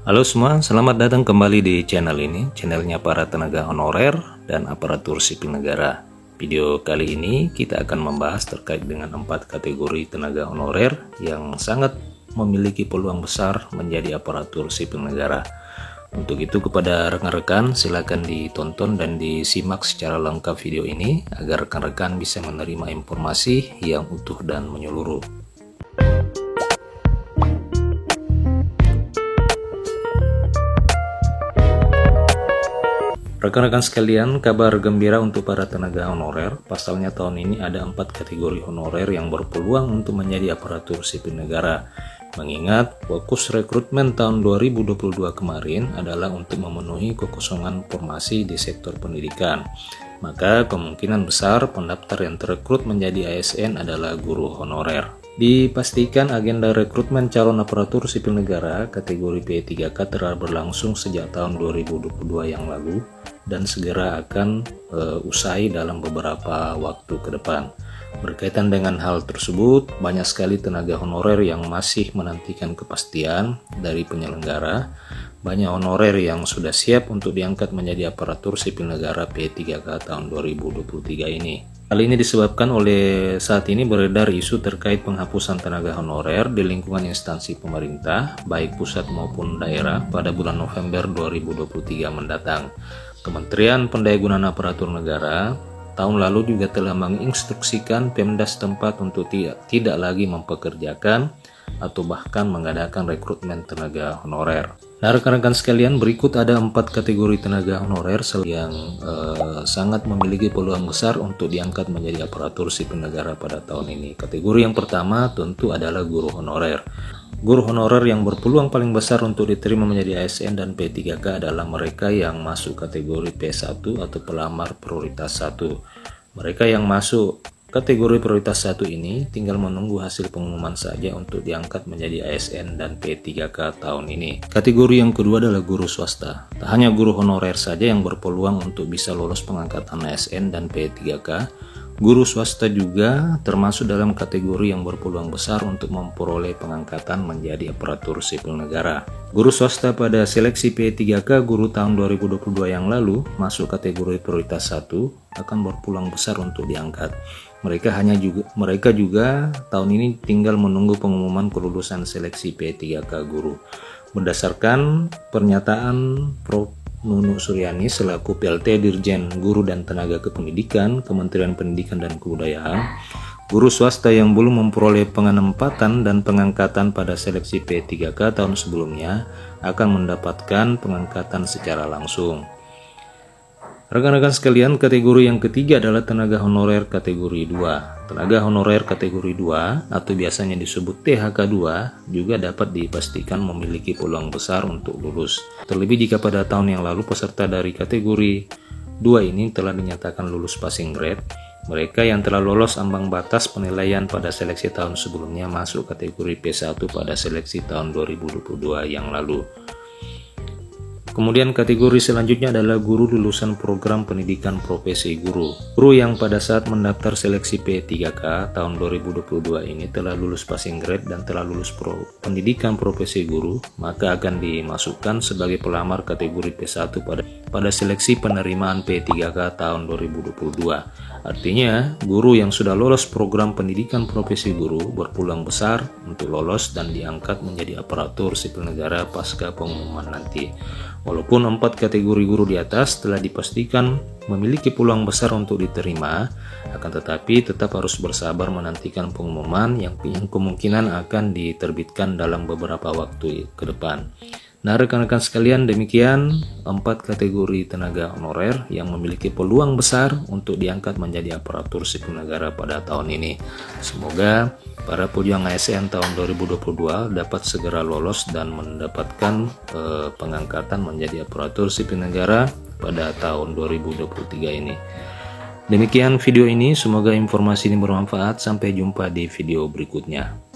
Halo semua, selamat datang kembali di channel ini, channelnya para tenaga honorer dan aparatur sipil negara. Video kali ini kita akan membahas terkait dengan 4 kategori tenaga honorer yang sangat memiliki peluang besar menjadi aparatur sipil negara. Untuk itu kepada rekan-rekan silakan ditonton dan disimak secara lengkap video ini agar rekan-rekan bisa menerima informasi yang utuh dan menyeluruh. Rekan-rekan sekalian, kabar gembira untuk para tenaga honorer. Pasalnya tahun ini ada 4 kategori honorer yang berpeluang untuk menjadi aparatur sipil negara. Mengingat fokus rekrutmen tahun 2022 kemarin adalah untuk memenuhi kekosongan formasi di sektor pendidikan. Maka kemungkinan besar pendaftar yang terekrut menjadi ASN adalah guru honorer. Dipastikan agenda rekrutmen calon aparatur sipil negara kategori P3K telah berlangsung sejak tahun 2022 yang lalu dan segera akan usai dalam beberapa waktu ke depan. Berkaitan dengan hal tersebut, banyak sekali tenaga honorer yang masih menantikan kepastian dari penyelenggara. Banyak honorer yang sudah siap untuk diangkat menjadi aparatur sipil negara P3K tahun 2023 ini. Hal ini disebabkan oleh saat ini beredar isu terkait penghapusan tenaga honorer di lingkungan instansi pemerintah, baik pusat maupun daerah pada bulan November 2023 mendatang. Kementerian Pendayagunaan Aparatur Negara tahun lalu juga telah menginstruksikan Pemda setempat untuk tidak lagi mempekerjakan atau bahkan mengadakan rekrutmen tenaga honorer. Nah, rekan-rekan sekalian, berikut ada 4 kategori tenaga honorer yang sangat memiliki peluang besar untuk diangkat menjadi aparatur sipil negara pada tahun ini. Kategori yang pertama tentu adalah guru honorer. Guru honorer yang berpeluang paling besar untuk diterima menjadi ASN dan P3K adalah mereka yang masuk kategori P1 atau pelamar prioritas 1. Mereka yang masuk kategori prioritas 1 ini tinggal menunggu hasil pengumuman saja untuk diangkat menjadi ASN dan P3K tahun ini. Kategori yang kedua adalah guru swasta. Tak hanya guru honorer saja yang berpeluang untuk bisa lolos pengangkatan ASN dan P3K, guru swasta juga termasuk dalam kategori yang berpeluang besar untuk memperoleh pengangkatan menjadi aparatur sipil negara. Guru swasta pada seleksi P3K guru tahun 2022 yang lalu masuk kategori prioritas 1 akan berpeluang besar untuk diangkat. Mereka juga tahun ini tinggal menunggu pengumuman kelulusan seleksi P3K guru. Berdasarkan pernyataan Prof. Nunu Suryani selaku PLT Dirjen Guru dan Tenaga Kependidikan Kementerian Pendidikan dan Kebudayaan, guru swasta yang belum memperoleh penempatan dan pengangkatan pada seleksi P3K tahun sebelumnya akan mendapatkan pengangkatan secara langsung. Rekan-rekan sekalian, kategori yang ketiga adalah tenaga honorer kategori 2. Tenaga honorer kategori 2 atau biasanya disebut THK2 juga dapat dipastikan memiliki peluang besar untuk lulus. Terlebih jika pada tahun yang lalu peserta dari kategori 2 ini telah dinyatakan lulus passing grade, mereka yang telah lolos ambang batas penilaian pada seleksi tahun sebelumnya masuk kategori P1 pada seleksi tahun 2022 yang lalu. Kemudian kategori selanjutnya adalah guru lulusan program pendidikan profesi guru. Guru yang pada saat mendaftar seleksi P3K tahun 2022 ini telah lulus passing grade dan telah lulus pendidikan profesi guru, maka akan dimasukkan sebagai pelamar kategori P1 pada seleksi penerimaan P3K tahun 2022. Artinya, guru yang sudah lolos program pendidikan profesi guru berpeluang besar untuk lolos dan diangkat menjadi aparatur sipil negara pasca pengumuman nanti. Walaupun 4 kategori guru di atas telah dipastikan memiliki peluang besar untuk diterima, akan tetapi tetap harus bersabar menantikan pengumuman yang kemungkinan akan diterbitkan dalam beberapa waktu ke depan. Nah, rekan-rekan sekalian, demikian 4 kategori tenaga honorer yang memiliki peluang besar untuk diangkat menjadi aparatur sipil negara pada tahun ini. Semoga para pejuang ASN tahun 2022 dapat segera lolos dan mendapatkan pengangkatan menjadi aparatur sipil negara pada tahun 2023 ini. Demikian video ini, semoga informasi ini bermanfaat. Sampai jumpa di video berikutnya.